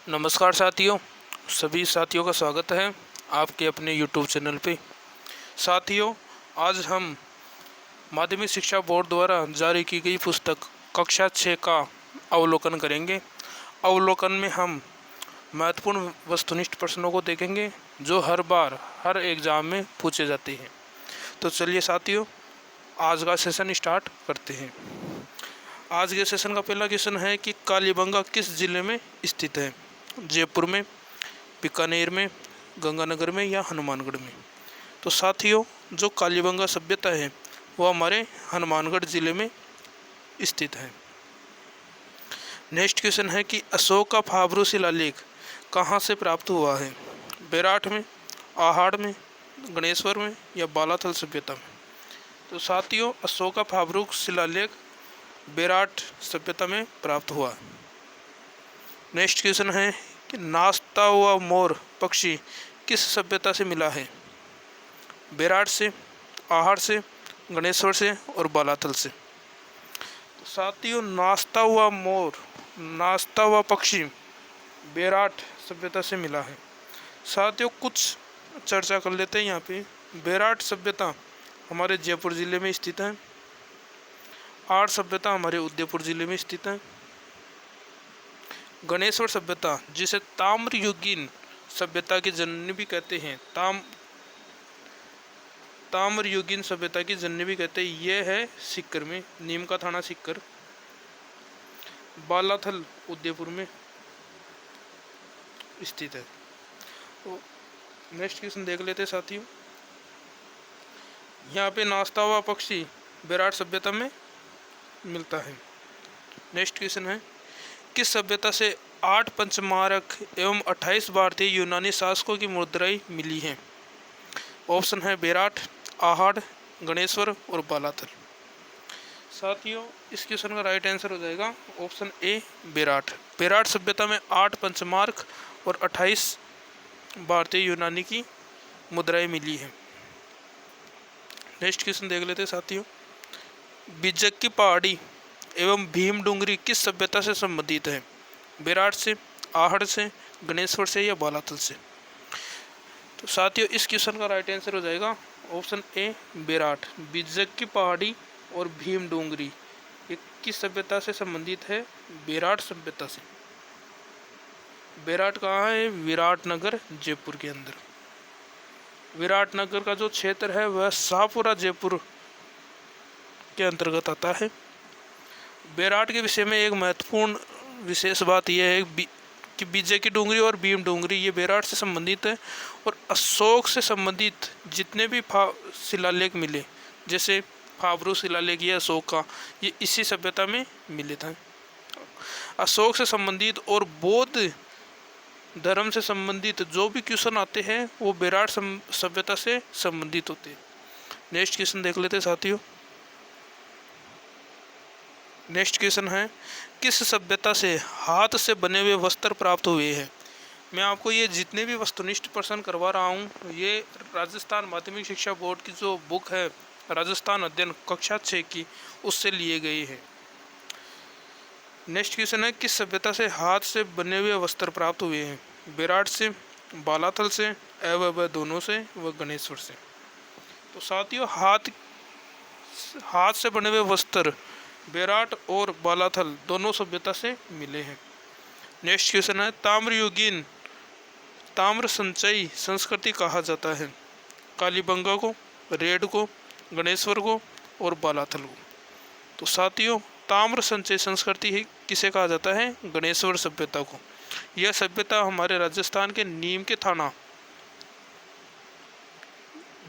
नमस्कार साथियों, सभी साथियों का स्वागत है आपके अपने YouTube चैनल पे। साथियों, आज हम माध्यमिक शिक्षा बोर्ड द्वारा जारी की गई पुस्तक कक्षा 6 का अवलोकन करेंगे। अवलोकन में हम महत्वपूर्ण वस्तुनिष्ठ प्रश्नों को देखेंगे जो हर बार हर एग्ज़ाम में पूछे जाते हैं। तो चलिए साथियों, आज का सेशन स्टार्ट करते हैं। आज के सेशन का पहला क्वेश्चन है कि कालीबंगा किस जिले में स्थित है? जयपुर में, बीकानेर में, गंगानगर में या हनुमानगढ़ में? तो साथियों, जो कालीबंगा सभ्यता है वो हमारे हनुमानगढ़ जिले में स्थित है। नेक्स्ट क्वेश्चन है कि अशोक का फाबरू शिलालेख कहाँ से प्राप्त हुआ है? बेराठ में, आहाड़ में, गणेश्वर में या बालाथल सभ्यता में? तो साथियों, अशोक का फाबरू शिलालेख बेराठ सभ्यता में प्राप्त हुआ। नेक्स्ट क्वेश्चन है कि नाचता हुआ मोर पक्षी किस सभ्यता से मिला है? बेराठ से, आहाड़ से, गणेश्वर से और बालाथल से? तो साथियों, नाचता हुआ पक्षी बेराठ सभ्यता से मिला है। साथियों, कुछ चर्चा कर लेते हैं यहाँ पे। बेराठ सभ्यता हमारे जयपुर जिले में स्थित है। आहाड़ सभ्यता हमारे उदयपुर जिले में स्थित है। गणेश्वर सभ्यता, जिसे ताम्रयुगीन सभ्यता की जननी भी कहते हैं, ताम्रयुगीन सभ्यता की जननी भी कहते हैं, यह है सीकर में, नीम का थाना सीकर। बालाथल उदयपुर में स्थित है। तो नेक्स्ट क्वेश्चन देख लेते हैं साथियों। यहाँ पे नाचता हुआ पक्षी बेराठ सभ्यता में मिलता है। नेक्स्ट क्वेश्चन है, किस सभ्यता से 8 पंचमारक एवं 28 भारतीय यूनानी शासकों की मुद्राएं मिली हैं? ऑप्शन है बेराठ, आहाड़, गणेश्वर और बालाथल। साथियों, इस क्वेश्चन का राइट आंसर हो जाएगा ऑप्शन ए, बेराठ। बेराठ सभ्यता में 8 पंचमार्क और 28 भारतीय यूनानी की मुद्राएं मिली हैं। नेक्स्ट क्वेश्चन देख लेते हैं साथियों। बिज्जक की पहाड़ी एवं भीम डूंगरी किस सभ्यता से संबंधित है? बेराठ से, आहाड़ से, गणेश्वर से या बालाथल से? तो साथियों, इस क्वेश्चन का राइट आंसर हो जाएगा ऑप्शन ए, बेराठ। बिज्जक की पहाड़ी और भीम डूंगरी ये किस सभ्यता से संबंधित है? बेराठ सभ्यता से। बेराठ कहाँ है? विराटनगर, जयपुर के अंदर। विराटनगर का जो क्षेत्र है वह शाहपुरा जयपुर के अंतर्गत आता है। बेराठ के विषय में एक महत्वपूर्ण विशेष बात यह है कि बिज्जक की डूंगरी और भीम डूंगरी ये बेराठ से संबंधित है, और अशोक से संबंधित जितने भी शिलालेख मिले, जैसे फाबरू शिलालेख ये अशोक का, ये इसी सभ्यता में मिले थे। अशोक से संबंधित और बौद्ध धर्म से संबंधित जो भी क्वेश्चन आते हैं वो बेराठ सभ्यता से संबंधित होते हैं। नेक्स्ट क्वेश्चन देख लेते हैं साथियों। नेक्स्ट क्वेश्चन है, किस सभ्यता से हाथ से बने हुए वस्त्र प्राप्त हुए हैं? मैं आपको ये जितने भी वस्तुनिष्ठ प्रश्न करवा रहा हूँ ये राजस्थान माध्यमिक शिक्षा बोर्ड की जो बुक है राजस्थान अध्ययन कक्षा 6 की, उससे लिए गए हैं। नेक्स्ट क्वेश्चन है, किस सभ्यता से हाथ से बने हुए वस्त्र प्राप्त हुए हैं? बेराठ से, बालाथल से, एवं दोनों से, व गणेश्वर से? तो साथियों, हाथ से बने हुए वस्त्र बेराठ और बालाथल दोनों सभ्यता से मिले हैं। नेक्स्ट क्वेश्चन है, ताम्रयुगीन ताम्र संचयी संस्कृति कहा जाता है? कालीबंगा को, रेड को, गणेश्वर को और बालाथल को? तो साथियों, ताम्र संचय संस्कृति ही किसे कहा जाता है? गणेश्वर सभ्यता को। यह सभ्यता हमारे राजस्थान के नीम के थाना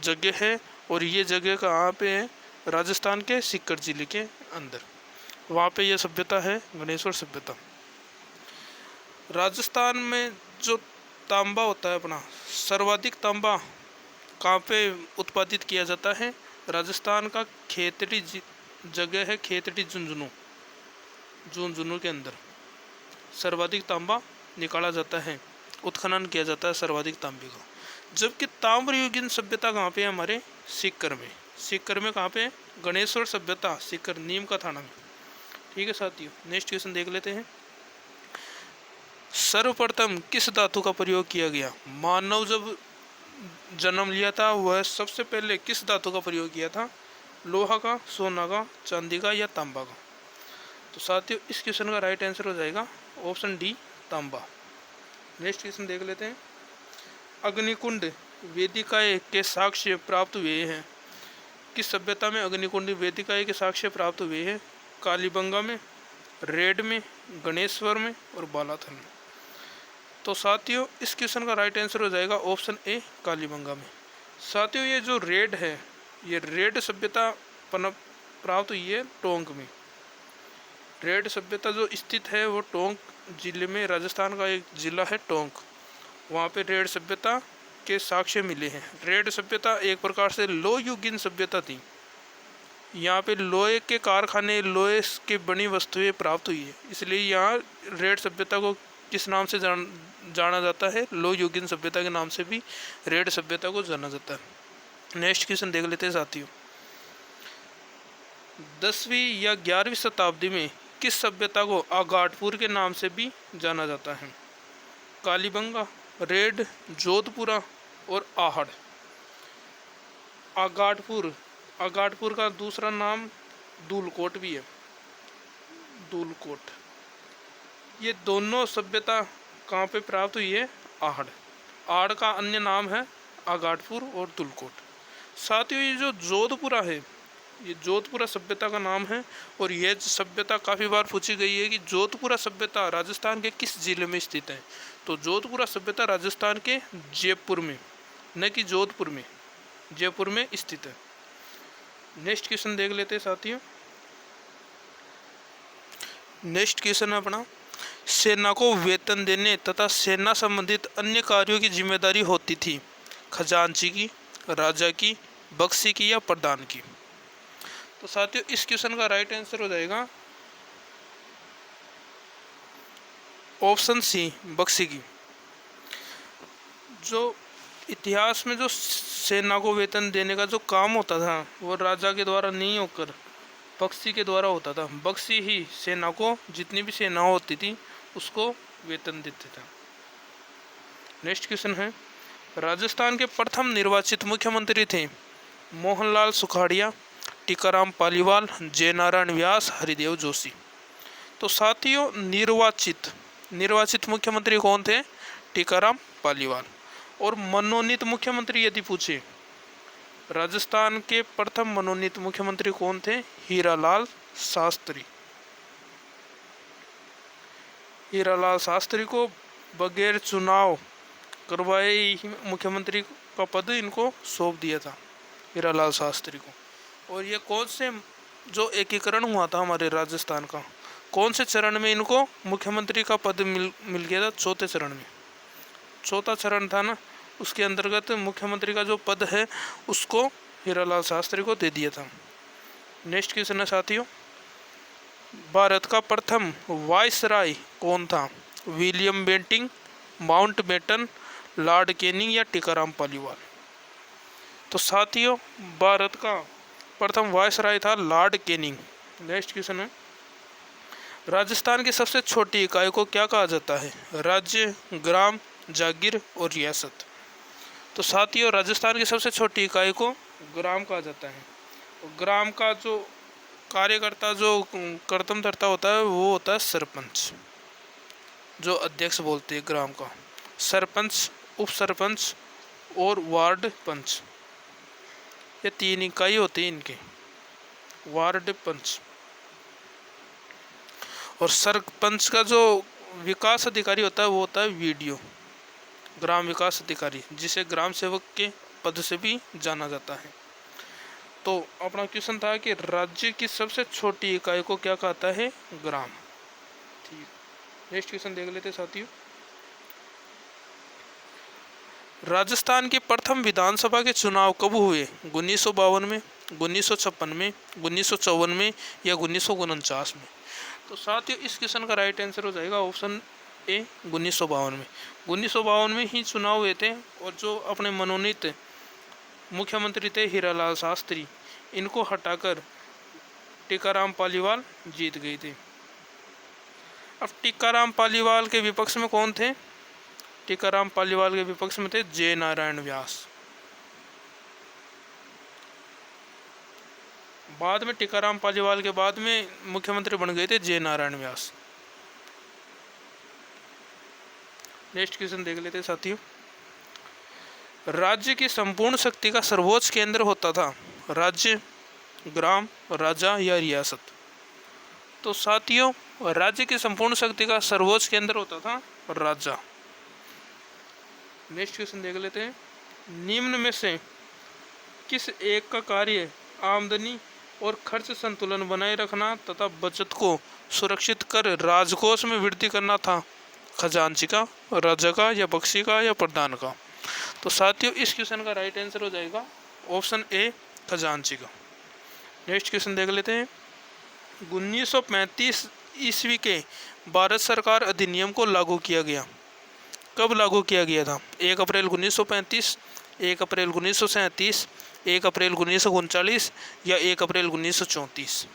जगह है, और ये जगह कहाँ पे है? राजस्थान के सीकर जिले के अंदर, वहाँ पे यह सभ्यता है, गणेश्वर सभ्यता। राजस्थान में जो तांबा होता है अपना, सर्वाधिक तांबा कहाँ पे उत्पादित किया जाता है? राजस्थान का खेतड़ी जगह है, खेतड़ी झुंझुनू के अंदर सर्वाधिक तांबा निकाला जाता है, उत्खनन किया जाता है सर्वाधिक तांबे का। जबकि ताम्रयुगीन सभ्यता कहाँ पे है? हमारे सीकर में। सीकर में कहाँ पे? गणेश्वर सभ्यता, सीकर नीम का थाना में। ठीक है साथियों, नेक्स्ट क्वेश्चन देख लेते हैं। सर्वप्रथम किस धातु का प्रयोग किया गया? मानव जब जन्म लिया था वह सबसे पहले किस धातु का प्रयोग किया था? लोहा का, सोना का, चांदी का या तांबा का? तो साथियों इस क्वेश्चन का राइट आंसर हो जाएगा ऑप्शन डी, तांबा। नेक्स्ट क्वेश्चन देख लेते हैं। अग्निकुंड वेदिकाएं के साक्ष्य प्राप्त हुए हैं? किस सभ्यता में अग्निकुंड वेदिकाएं के साक्ष्य प्राप्त हुए हैं? कालीबंगा में, रेड में, गणेश्वर में और बालाथल में। तो साथियों इस क्वेश्चन का राइट आंसर हो जाएगा ऑप्शन ए, कालीबंगा में। साथियों ये जो रेड है, ये रेड सभ्यता प्राप्त हुई है टोंक में। रेड सभ्यता जो स्थित है वो टोंक जिले में, राजस्थान का एक जिला है टोंक, वहाँ पे रेड सभ्यता के साक्ष्य मिले हैं। रेड सभ्यता एक प्रकार से लोह युगीन सभ्यता थी। यहाँ पे लोहे के कारखाने, लोहे के बनी वस्तुएं प्राप्त हुई है, इसलिए यहाँ रेड सभ्यता को किस नाम से जाना जाता है? लोह युगीन सभ्यता के नाम से भी रेड सभ्यता को जाना जाता है। नेक्स्ट क्वेश्चन देख लेते हैं साथियों। 10वीं या 11वीं शताब्दी में किस सभ्यता को आगाटपुर के नाम से भी जाना जाता है? कालीबंगा, रेड, जोधपुरा और आहड़। आगाटपुर का दूसरा नाम धूलकोट भी है, धूलकोट। ये दोनों सभ्यता कहाँ पे प्राप्त हुई है? आहड़ का अन्य नाम है आगाटपुर और धूलकोट। साथियों ये जो जोधपुरा है, ये जोधपुरा सभ्यता का नाम है, और यह सभ्यता काफ़ी बार पूछी गई है कि जोधपुरा सभ्यता राजस्थान के किस जिले में स्थित है? तो जोधपुरा सभ्यता राजस्थान के जयपुर में, न कि जोधपुर में, जयपुर में स्थित है। नेक्स्ट क्वेश्चन देख लेते हैं साथियों। नेक्स्ट क्वेश्चन है अपना, सेना को वेतन देने तथा सेना संबंधित अन्य कार्यों की जिम्मेदारी होती थी? खजांची की, राजा की, बख्शी की या प्रधान की? तो साथियों इस क्वेश्चन का राइट आंसर हो जाएगा ऑप्शन सी, बख्शी की। जो इतिहास में जो सेना को वेतन देने का जो काम होता था वो राजा के द्वारा नहीं होकर बख्शी के द्वारा होता था। बख्शी ही सेना को, जितनी भी सेना होती थी उसको वेतन देते थे। नेक्स्ट क्वेश्चन है, राजस्थान के प्रथम निर्वाचित मुख्यमंत्री थे? मोहनलाल सुखाड़िया, टीकाराम पालीवाल, जयनारायण व्यास, हरिदेव जोशी। तो साथियों निर्वाचित मुख्यमंत्री कौन थे? टीकाराम पालीवाल। और मनोनीत मुख्यमंत्री यदि पूछे, राजस्थान के प्रथम मनोनीत मुख्यमंत्री कौन थे? हीरालाल शास्त्री। हीरालाल शास्त्री को बगैर चुनाव करवाए ही मुख्यमंत्री का पद इनको सौंप दिया था, हीरालाल शास्त्री को। और ये कौन से जो एकीकरण हुआ था हमारे राजस्थान का, कौन से चरण में इनको मुख्यमंत्री का पद मिल गया था? चौथे चरण में। चौथा चरण था ना, उसके अंतर्गत मुख्यमंत्री का जो पद है उसको हीरालाल शास्त्री को दे दिया था। नेक्स्ट क्वेश्चन है साथियों, भारत का प्रथम वायसराय कौन था? William Bentinck, Mountbatten, Lord Canning या टीकाराम पालीवाल? तो साथियों भारत का प्रथम वायसराय था लॉर्ड कैनिंग। नेक्स्ट क्वेश्चन है, राजस्थान की सबसे छोटी इकाई को क्या कहा जाता है? राज्य, ग्राम, जागीर और रियासत। तो साथियों राजस्थान की सबसे छोटी इकाई को ग्राम कहा जाता है। ग्राम का जो कार्यकर्ता, जो कर्तव्यकर्ता होता है वो होता है सरपंच, जो अध्यक्ष बोलते हैं ग्राम का। सरपंच, उप सरपंच और वार्ड पंच, ये 3 इकाई होती है इनके, वार्ड पंच। और सरपंच का जो विकास अधिकारी होता है वो होता है वीडीओ, ग्राम विकास अधिकारी, जिसे ग्राम सेवक के पद से भी जाना जाता है। तो अपना क्वेश्चन था कि राज्य की सबसे छोटी इकाई को क्या कहता है? ग्राम। ठीक, नेक्स्ट क्वेश्चन देख लेते साथियों। राजस्थान की प्रथम विधानसभा के चुनाव कब हुए? 1952 में, 1956 में, 1954 में या 1949 में? तो साथियों इस क्वेश्चन का राइट आंसर हो जाएगा ऑप्शन ए, 1952 में। 1952 में ही चुनाव हुए थे, और जो अपने मनोनीत मुख्यमंत्री थे हीरालाल शास्त्री, इनको हटाकर टीकाराम पालीवाल जीत गए थे। अब टीकाराम पालीवाल के विपक्ष में कौन थे? टीकाराम पालीवाल के विपक्ष में थे जे नारायण व्यास। बाद में टीकाराम पालीवाल के बाद में मुख्यमंत्री बन गए थे जे नारायण व्यास। नेक्स्ट क्वेश्चन देख लेते हैं साथियों। राज्य की संपूर्ण शक्ति का सर्वोच्च केंद्र होता था राज्य, ग्राम, राजा या रियासत? तो साथियों राज्य की संपूर्ण शक्ति का सर्वोच्च केंद्र होता था राजा। नेक्स्ट क्वेश्चन देख लेते हैं। निम्न में से किस एक का कार्य आमदनी और खर्च संतुलन बनाए रखना तथा बचत को सुरक्षित कर राजकोष में वृद्धि करना था? खजांची का, राजा का या बख्शी का या प्रधान का? तो साथियों इस क्वेश्चन का राइट आंसर हो जाएगा ऑप्शन ए, खजांची का। नेक्स्ट क्वेश्चन देख लेते हैं। 1935 ईस्वी के भारत सरकार अधिनियम को लागू किया गया। कब लागू किया गया था? 1 अप्रैल 1935, 1 अप्रैल 1937, 1 अप्रैल 1939 या 1 अप्रैल 1934?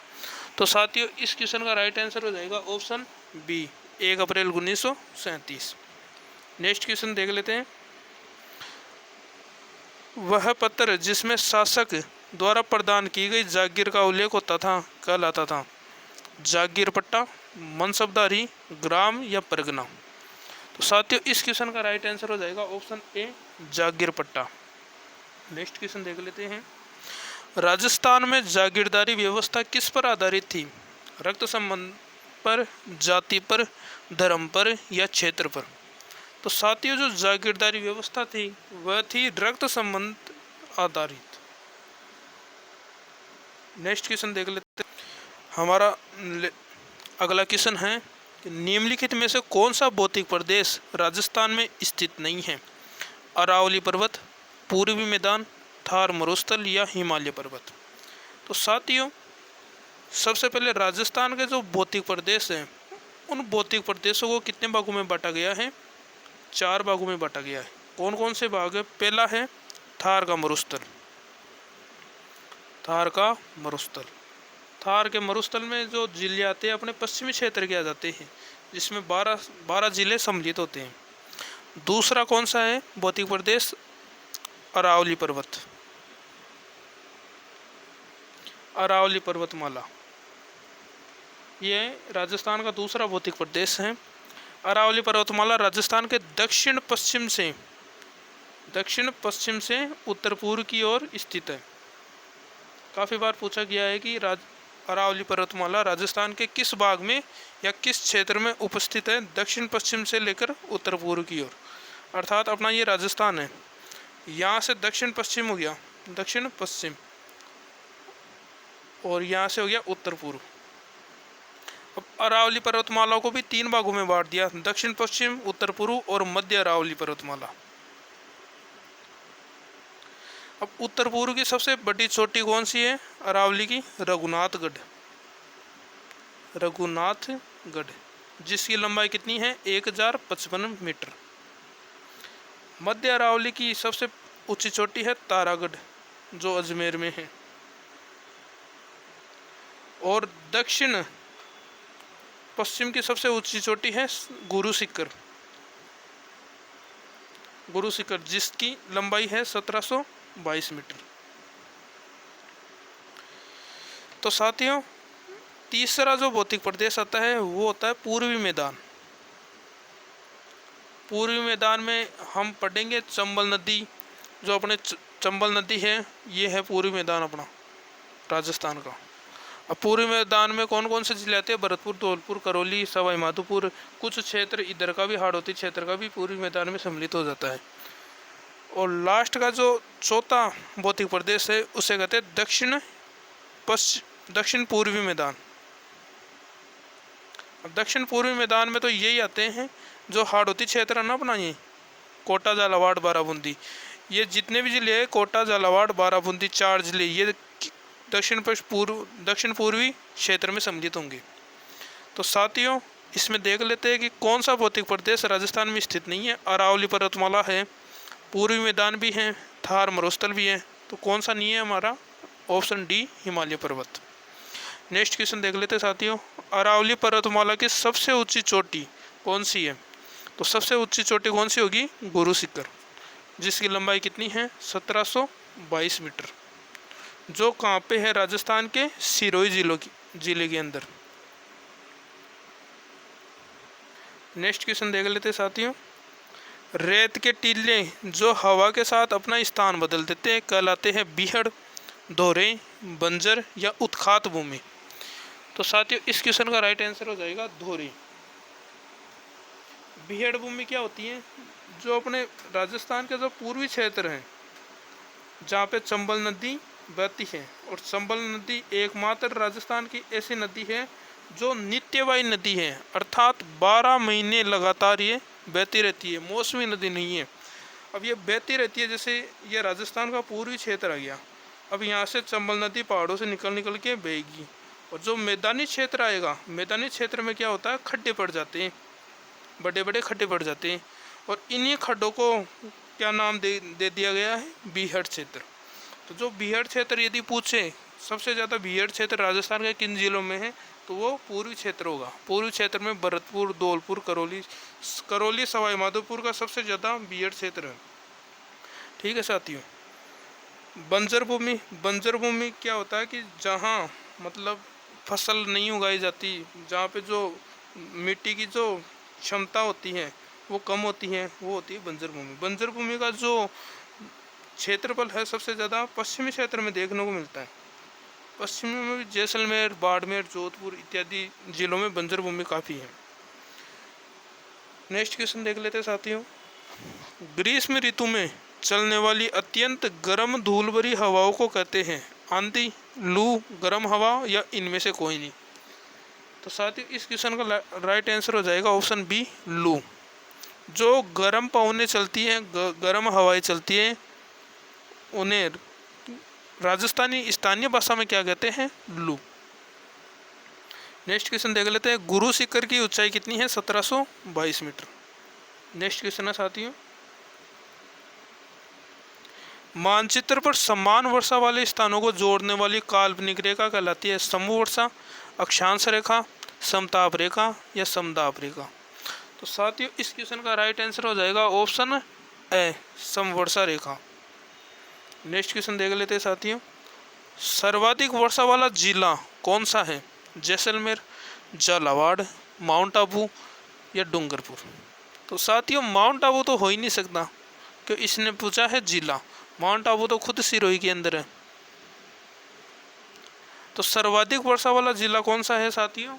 तो साथियों इस क्वेश्चन का राइट आंसर हो जाएगा ऑप्शन बी, 1 अप्रैल 1937। नेक्स्ट क्वेश्चन देख लेते हैं। वह पत्र जिसमें शासक द्वारा प्रदान की गई जागीर का उल्लेख होता था कहलाता था? जागीर पट्टा, मनसबदारी, ग्राम या परगना? तो साथियों इस क्वेश्चन का राइट आंसर हो जाएगा ऑप्शन ए, जागीर पट्टा। नेक्स्ट क्वेश्चन देख लेते हैं। राजस्थान में जागीरदारी व्यवस्था किस पर आधारित थी? रक्त संबंध पर, जाति पर, धर्म पर या क्षेत्र पर? तो साथियों जो जागीरदारी व्यवस्था थी वह थी रक्त संबंध आधारित। नेक्स्ट क्वेश्चन देख लेते हैं। हमारा अगला क्वेश्चन है कि निम्नलिखित में से कौन सा भौतिक प्रदेश राजस्थान में स्थित नहीं है? अरावली पर्वत, पूर्वी मैदान, थार मरुस्थल या हिमालय पर्वत? तो साथियों सबसे पहले राजस्थान के जो भौतिक प्रदेश हैं उन भौतिक प्रदेशों को कितने भागों में बांटा गया है? 4 भागों में बांटा गया है। कौन कौन से भाग है? पहला है थार का मरुस्थल। थार का मरुस्थल, थार के मरुस्थल में जो जिले आते हैं अपने पश्चिमी क्षेत्र के आ जाते हैं, जिसमें 12 जिले सम्मिलित होते हैं। दूसरा कौन सा है भौतिक प्रदेश? अरावली पर्वत, अरावली पर्वतमाला, ये राजस्थान का दूसरा भौतिक प्रदेश है। अरावली पर्वतमाला राजस्थान के दक्षिण पश्चिम से उत्तर पूर्व की ओर स्थित है। काफ़ी बार पूछा गया है कि अरावली पर्वतमाला राजस्थान के किस भाग में या किस क्षेत्र में उपस्थित है? दक्षिण पश्चिम से लेकर उत्तर पूर्व की ओर, अर्थात अपना ये राजस्थान है, यहाँ से दक्षिण पश्चिम हो गया, दक्षिण पश्चिम, और यहाँ से हो गया उत्तर पूर्व। अब अरावली पर्वतमाला को भी 3 भागों में बांट दिया, दक्षिण पश्चिम, उत्तर पूर्व और मध्य अरावली पर्वतमाला। अब उत्तर पूर्व की सबसे बड़ी चोटी कौन सी है अरावली की? रघुनाथगढ़, रघुनाथगढ़, जिसकी लंबाई कितनी है? 1055 मीटर। मध्य अरावली की सबसे ऊंची चोटी है तारागढ़, जो अजमेर में है। और दक्षिण पश्चिम की सबसे ऊंची चोटी है गुरु शिखर, जिसकी लंबाई है 1722 मीटर। तो साथियों तीसरा जो भौतिक प्रदेश आता है वो होता है पूर्वी मैदान। पूर्वी मैदान में हम पढ़ेंगे चंबल नदी, जो अपने चंबल नदी है, ये है पूर्वी मैदान अपना राजस्थान का। अब पूर्वी मैदान में कौन कौन से जिले आते हैं? भरतपुर, धौलपुर, करौली, सवाई माधोपुर, कुछ क्षेत्र इधर का भी, हाड़ौती क्षेत्र का भी पूर्वी मैदान में सम्मिलित हो जाता है। और लास्ट का जो चौथा भौतिक प्रदेश है उसे कहते हैं दक्षिण पूर्वी मैदान। अब दक्षिण पूर्वी मैदान में तो यही आते हैं जो हाड़ौती क्षेत्र है ना अपना, ये कोटा, झालावाड़, बाराबूंदी, ये जितने भी जिले हैं, कोटा, झालावाड़, बाराबूंदी, 4 जिले, ये दक्षिण पूर्वी क्षेत्र में सम्मिलित होंगे। तो साथियों इसमें देख लेते हैं कि कौन सा भौतिक प्रदेश राजस्थान में स्थित नहीं है। अरावली पर्वतमाला है, पूर्वी मैदान भी है, थार मरुस्थल भी है, तो कौन सा नहीं है हमारा? ऑप्शन डी, हिमालय पर्वत। नेक्स्ट क्वेश्चन देख लेते हैं साथियों। अरावली पर्वतमाला की सबसे ऊंची चोटी कौन सी है? तो सबसे ऊंची चोटी कौन सी होगी? गुरु शिखर, जिसकी लंबाई कितनी है? 1722 मीटर, जो कहाँ पे है? राजस्थान के सिरोही जिले के अंदर। नेक्स्ट क्वेश्चन देख लेते हैं साथियों। रेत के टीले जो हवा के साथ अपना स्थान बदल देते हैं कहलाते हैं बीहड़, दोहरे, बंजर या उत्खात भूमि। तो साथियों इस क्वेश्चन का राइट आंसर हो जाएगा दोहरी। बीहड़ भूमि क्या होती है? जो अपने राजस्थान के जो पूर्वी क्षेत्र हैं जहाँ पे चंबल नदी बहती है, और चंबल नदी एकमात्र राजस्थान की ऐसी नदी है जो नित्यवाही नदी है, अर्थात 12 महीने लगातार ये बहती रहती है, मौसमी नदी नहीं है। अब ये बहती रहती है, जैसे ये राजस्थान का पूर्वी क्षेत्र आ गया, अब यहाँ से चंबल नदी पहाड़ों से निकल के बहेगी, और जो मैदानी क्षेत्र आएगा, मैदानी क्षेत्र में क्या होता है? खड्डे पड़ जाते हैं, बड़े बड़े खड्डे पड़ जाते हैं, और इन्हीं खड्डों को क्या नाम दे दिया गया है? बीहड़ क्षेत्र। तो जो बीहड़ क्षेत्र यदि पूछे सबसे ज़्यादा बीहड़ क्षेत्र राजस्थान के किन जिलों में है, तो वो पूर्वी क्षेत्र होगा। पूर्वी क्षेत्र में भरतपुर, धौलपुर, करौली, सवाई माधोपुर का सबसे ज़्यादा बीहड़ क्षेत्र है। ठीक है साथियों। बंजर भूमि क्या होता है कि जहाँ मतलब फसल नहीं उगाई जाती, जहाँ पे जो मिट्टी की जो क्षमता होती है वो कम होती है, वो होती है बंजर भूमि। बंजर भूमि का जो क्षेत्रफल है सबसे ज़्यादा पश्चिमी क्षेत्र में देखने को मिलता है। पश्चिम में भी जैसलमेर, बाड़मेर, जोधपुर इत्यादि जिलों में बंजर भूमि काफ़ी है। नेक्स्ट क्वेश्चन देख लेते हैं साथियों। ग्रीष्म ऋतु में चलने वाली अत्यंत गर्म धूल भरी हवाओं को कहते हैं आंधी, लू, गर्म हवा या इनमें से कोई नहीं। तो साथियों इस क्वेश्चन का राइट आंसर हो जाएगा ऑप्शन बी, लू। जो गर्म पवनें चलती हैं, गर्म हवाएं चलती हैं, उन्हें राजस्थानी स्थानीय भाषा में क्या कहते हैं? लू। नेक्स्ट क्वेश्चन देख लेते हैं। गुरु शिखर की ऊंचाई कितनी है? 1722 मीटर। नेक्स्ट क्वेश्चन है साथियों। मानचित्र पर समान वर्षा वाले स्थानों को जोड़ने वाली काल्पनिक रेखा कहलाती है समूह वर्षा, अक्षांश रेखा, समताप रेखा या समदाप रेखा। तो साथियों इस क्वेश्चन का राइट आंसर हो जाएगा ऑप्शन ए, समवर्षा रेखा। नेक्स्ट क्वेश्चन देख लेते हैं साथियों। सर्वाधिक वर्षा वाला जिला कौन सा है? जैसलमेर, झालावाड़, माउंट आबू या डूंगरपुर। तो साथियों माउंट आबू तो हो ही नहीं सकता, क्योंकि इसने पूछा है जिला। माउंट आबू तो खुद सिरोही के अंदर है। तो सर्वाधिक वर्षा वाला जिला कौन सा है साथियों?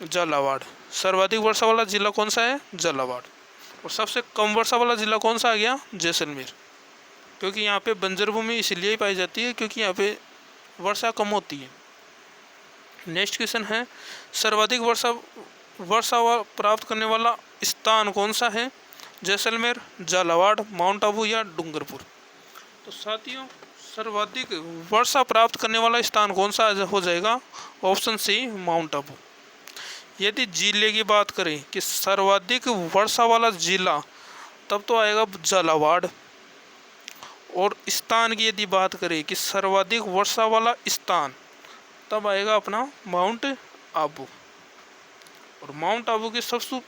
झालावाड़। सर्वाधिक वर्षा वाला जिला कौन सा है? झालावाड़। और सबसे कम वर्षा वाला जिला कौन सा आ गया? जैसलमेर। क्योंकि यहाँ पे बंजर भूमि इसलिए ही पाई जाती है क्योंकि यहाँ पे वर्षा कम होती है। नेक्स्ट क्वेश्चन है। सर्वाधिक वर्षा प्राप्त करने वाला स्थान कौन सा है? जैसलमेर, झालावाड़, माउंट आबू या डूंगरपुर। तो साथियों सर्वाधिक वर्षा प्राप्त करने वाला स्थान कौन सा हो जाएगा? Option C, Mount Abu. यदि जिले की बात करें कि सर्वाधिक वर्षा वाला जिला, तब तो आएगा झालावाड़। और स्थान की यदि बात करें कि सर्वाधिक वर्षा वाला स्थान, तब आएगा अपना माउंट आबू। और माउंट आबू की सबसे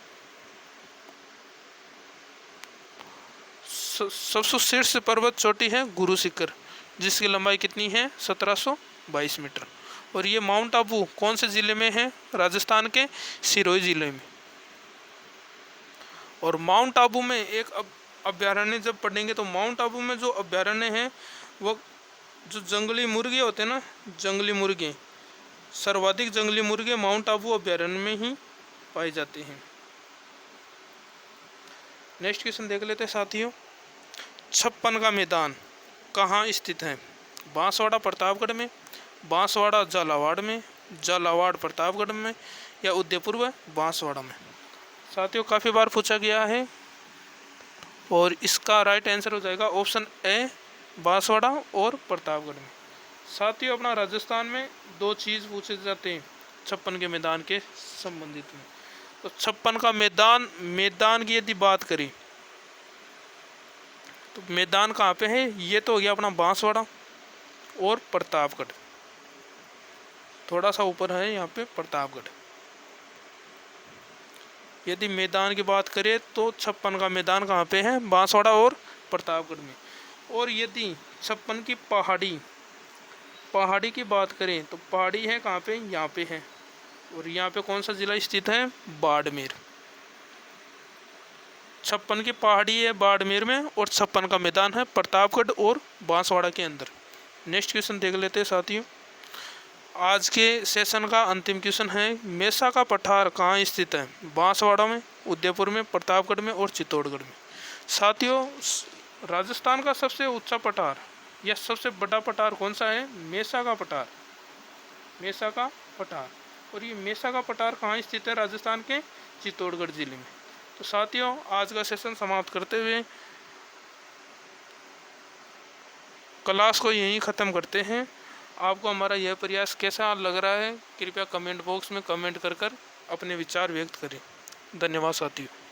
शीर्ष पर्वत चोटी है गुरु शिखर, जिसकी लंबाई कितनी है? 1722 मीटर। और ये माउंट आबू कौन से ज़िले में है? राजस्थान के सिरोही ज़िले में। और माउंट आबू में एक अभ्यारण्य जब पढ़ेंगे तो माउंट आबू में जो अभ्यारण्य है वो जो जंगली मुर्गे होते हैं ना, जंगली मुर्गे, सर्वाधिक जंगली मुर्गे माउंट आबू अभ्यारण्य में ही पाए जाते हैं। नेक्स्ट क्वेश्चन देख लेते हैं साथियों। 56 का मैदान कहाँ स्थित है? बांसवाड़ा प्रतापगढ़ में, बांसवाड़ा झालावाड़ में, झालावाड़ प्रतापगढ़ में या उदयपुर व बांसवाड़ा में। साथियों काफ़ी बार पूछा गया है और इसका राइट आंसर हो जाएगा ऑप्शन ए, बांसवाड़ा और प्रतापगढ़ में। साथियों अपना राजस्थान में दो चीज़ पूछे जाते हैं 56 के मैदान के संबंधित में। तो 56 का मैदान की यदि बात करें तो मैदान कहाँ पे है? ये तो हो गया अपना बांसवाड़ा और प्रतापगढ़। थोड़ा सा ऊपर है यहाँ पे प्रतापगढ़। यदि मैदान की बात करें तो 56 का मैदान कहाँ पे है, बांसवाड़ा और प्रतापगढ़ में। और यदि 56 की पहाड़ी की बात करें तो पहाड़ी है कहाँ पे, यहाँ पे है। और यहाँ पे कौन सा जिला स्थित है, बाड़मेर। 56 की पहाड़ी है बाड़मेर में और 56 का मैदान है प्रतापगढ़ और बांसवाड़ा के अंदर। नेक्स्ट क्वेश्चन देख लेते हैं साथियों। आज के सेशन का अंतिम क्वेश्चन है, मेसा का पठार कहाँ स्थित है, बांसवाड़ा में, उदयपुर में, प्रतापगढ़ में और चित्तौड़गढ़ में। साथियों, राजस्थान का सबसे ऊंचा पठार या सबसे बड़ा पठार कौन सा है, मेसा का पठार। मेसा का पठार। और ये मेसा का पठार कहाँ स्थित है, राजस्थान के चित्तौड़गढ़ जिले में। तो साथियों, आज का सेशन समाप्त करते हुए क्लास को यहीं ख़त्म करते हैं। आपको हमारा यह प्रयास कैसा लग रहा है, कृपया कमेंट बॉक्स में कमेंट कर अपने विचार व्यक्त करें। धन्यवाद साथियों।